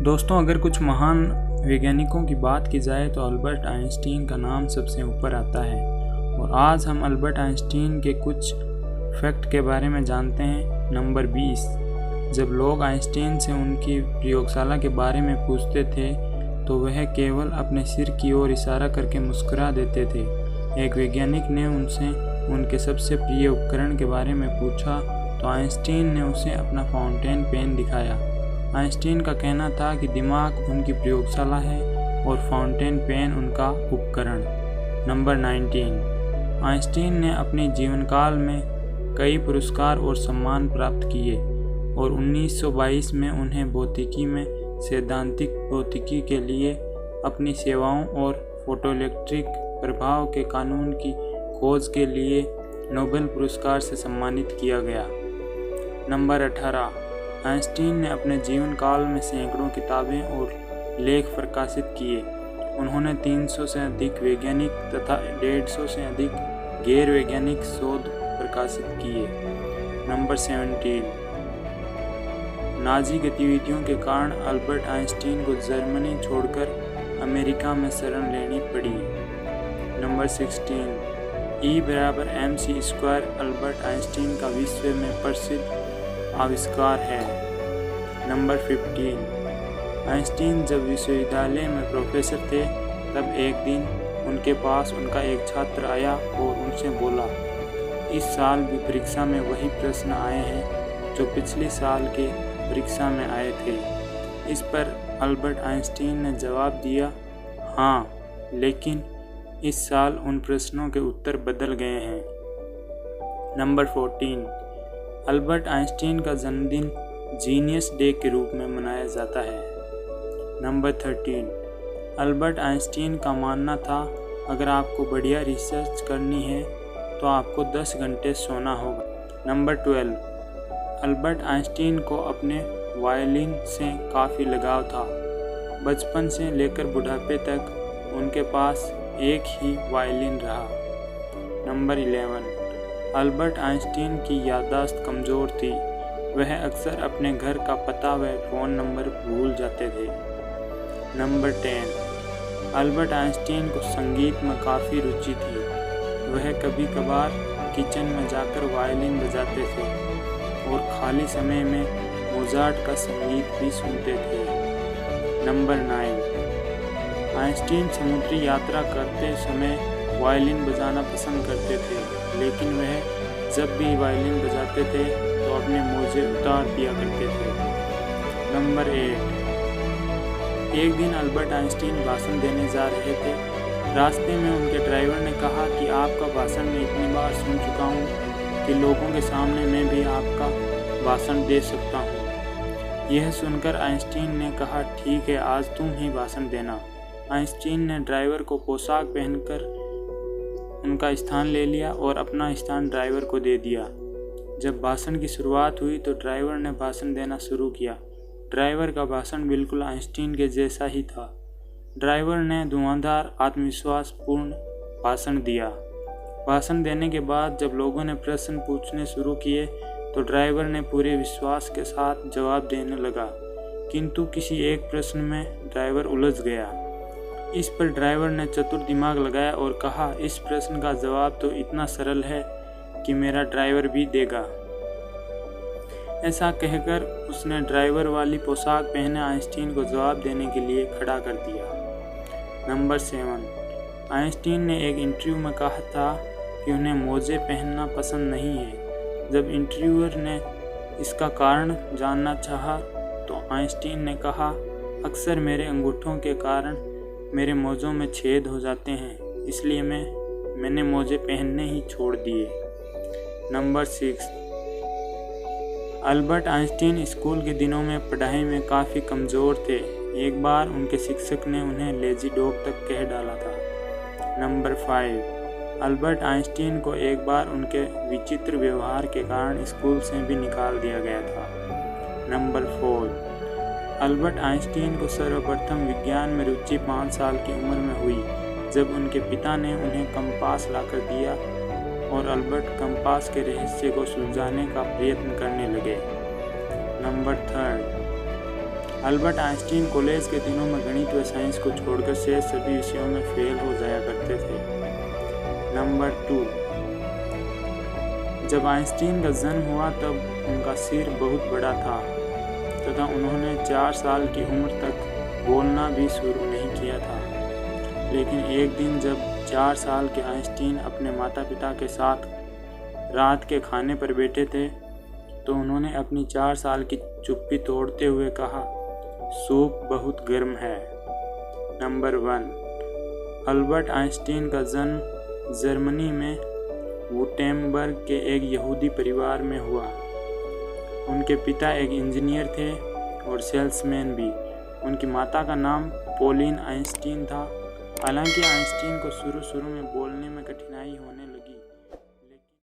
दोस्तों, अगर कुछ महान वैज्ञानिकों की बात की जाए तो अल्बर्ट आइंस्टीन का नाम सबसे ऊपर आता है। और आज हम अल्बर्ट आइंस्टीन के कुछ फैक्ट के बारे में जानते हैं। नंबर 20। जब लोग आइंस्टीन से उनकी प्रयोगशाला के बारे में पूछते थे तो वह केवल अपने सिर की ओर इशारा करके मुस्कुरा देते थे। एक वैज्ञानिक ने उनसे उनके सबसे प्रिय उपकरण के बारे में पूछा तो आइंस्टीन ने उसे अपना फाउंटेन पेन दिखाया। आइंस्टीन का कहना था कि दिमाग उनकी प्रयोगशाला है और फाउंटेन पेन उनका उपकरण। नंबर 19। आइंस्टीन ने अपने जीवन काल में कई पुरस्कार और सम्मान प्राप्त किए और 1922 में उन्हें भौतिकी में सैद्धांतिक भौतिकी के लिए अपनी सेवाओं और फोटोइलेक्ट्रिक प्रभाव के कानून की खोज के लिए नोबेल पुरस्कार से सम्मानित किया गया। नंबर 18। आइंस्टीन ने अपने जीवन काल में सैकड़ों किताबें और लेख प्रकाशित किए। उन्होंने 300 से अधिक वैज्ञानिक तथा 150 से अधिक गैर वैज्ञानिक शोध प्रकाशित किए। नंबर 17। नाजी गतिविधियों के कारण अल्बर्ट आइंस्टीन को जर्मनी छोड़कर अमेरिका में शरण लेनी पड़ी। नंबर 16। E=mc² अल्बर्ट आइंस्टीन का विश्व में प्रसिद्ध आविष्कार है। नंबर 15। आइंस्टीन जब विश्वविद्यालय में प्रोफेसर थे तब एक दिन उनके पास उनका एक छात्र आया और उनसे बोला, इस साल भी परीक्षा में वही प्रश्न आए हैं जो पिछले साल के परीक्षा में आए थे। इस पर अल्बर्ट आइंस्टीन ने जवाब दिया, हाँ, लेकिन इस साल उन प्रश्नों के उत्तर बदल गए हैं। नंबर 14। अल्बर्ट आइंस्टीन का जन्मदिन जीनियस डे के रूप में मनाया जाता है। नंबर 13। अल्बर्ट आइंस्टीन का मानना था, अगर आपको बढ़िया रिसर्च करनी है तो आपको 10 घंटे सोना होगा। नंबर 12। अल्बर्ट आइंस्टीन को अपने वायलिन से काफ़ी लगाव था। बचपन से लेकर बुढ़ापे तक उनके पास एक ही वायलिन रहा। नंबर 11। अल्बर्ट आइंस्टीन की याददाश्त कमज़ोर थी। वह अक्सर अपने घर का पता व फ़ोन नंबर भूल जाते थे। नंबर 10। अल्बर्ट आइंस्टीन को संगीत में काफ़ी रुचि थी। वह कभी कभार किचन में जाकर वायलिन बजाते थे और खाली समय में मोजार्ट का संगीत भी सुनते थे। नंबर 9। आइंस्टीन समुद्री यात्रा करते समय वायलिन बजाना पसंद करते थे, लेकिन वह जब भी वायलिन बजाते थे तो अपने मोजे उतार दिया करते थे। नंबर 8। एक दिन अल्बर्ट आइंस्टीन भाषण देने जा रहे थे। रास्ते में उनके ड्राइवर ने कहा कि आपका भाषण मैं इतनी बार सुन चुका हूँ कि लोगों के सामने मैं भी आपका भाषण दे सकता हूँ। यह सुनकर आइंस्टीन ने कहा, ठीक है, आज तुम ही भाषण देना। आइंस्टीन ने ड्राइवर को पोशाक पहनकर उनका स्थान ले लिया और अपना स्थान ड्राइवर को दे दिया। जब भाषण की शुरुआत हुई तो ड्राइवर ने भाषण देना शुरू किया। ड्राइवर का भाषण बिल्कुल आइंस्टीन के जैसा ही था। ड्राइवर ने धुआंधार आत्मविश्वासपूर्ण भाषण दिया। भाषण देने के बाद जब लोगों ने प्रश्न पूछने शुरू किए तो ड्राइवर ने पूरे विश्वास के साथ जवाब देने लगा, किंतु किसी एक प्रश्न में ड्राइवर उलझ गया। इस पर ड्राइवर ने चतुर दिमाग लगाया और कहा, इस प्रश्न का जवाब तो इतना सरल है कि मेरा ड्राइवर भी देगा। ऐसा कहकर उसने ड्राइवर वाली पोशाक पहने आइंस्टीन को जवाब देने के लिए खड़ा कर दिया। नंबर 7। आइंस्टीन ने एक इंटरव्यू में कहा था कि उन्हें मोजे पहनना पसंद नहीं है। जब इंटरव्यूअर ने इसका कारण जानना चाहा तो आइंस्टीन ने कहा, अक्सर मेरे अंगूठों के कारण मेरे मोजों में छेद हो जाते हैं, इसलिए मैंने मोजे पहनने ही छोड़ दिए। नंबर 6। अल्बर्ट आइंस्टीन स्कूल के दिनों में पढ़ाई में काफ़ी कमज़ोर थे। एक बार उनके शिक्षक ने उन्हें लेजी डॉग तक कह डाला था। नंबर 5। अल्बर्ट आइंस्टीन को एक बार उनके विचित्र व्यवहार के कारण स्कूल से भी निकाल दिया गया था। नंबर 4। अल्बर्ट आइंस्टीन को सर्वप्रथम विज्ञान में रुचि 5 साल की उम्र में हुई, जब उनके पिता ने उन्हें कंपास लाकर दिया और अल्बर्ट कंपास के रहस्य को सुलझाने का प्रयत्न करने लगे। नंबर 3। अल्बर्ट आइंस्टीन कॉलेज के दिनों में गणित व साइंस को छोड़कर शेष सभी विषयों में फेल हो जाया करते थे। नंबर 2, जब आइंस्टीन का जन्म हुआ तब उनका सिर बहुत बड़ा था तथा उन्होंने 4 साल की उम्र तक बोलना भी शुरू नहीं किया था। लेकिन एक दिन जब 4 साल के आइंस्टीन अपने माता पिता के साथ रात के खाने पर बैठे थे तो उन्होंने अपनी 4 साल की चुप्पी तोड़ते हुए कहा, सूप बहुत गर्म है। नंबर 1, अल्बर्ट आइंस्टीन का जन्म जर्मनी में वुटेम्बर्ग के एक यहूदी परिवार में हुआ। उनके पिता एक इंजीनियर थे और सेल्समैन भी। उनकी माता का नाम पॉलिन आइंस्टीन था। हालांकि आइंस्टीन को शुरू में बोलने में कठिनाई होने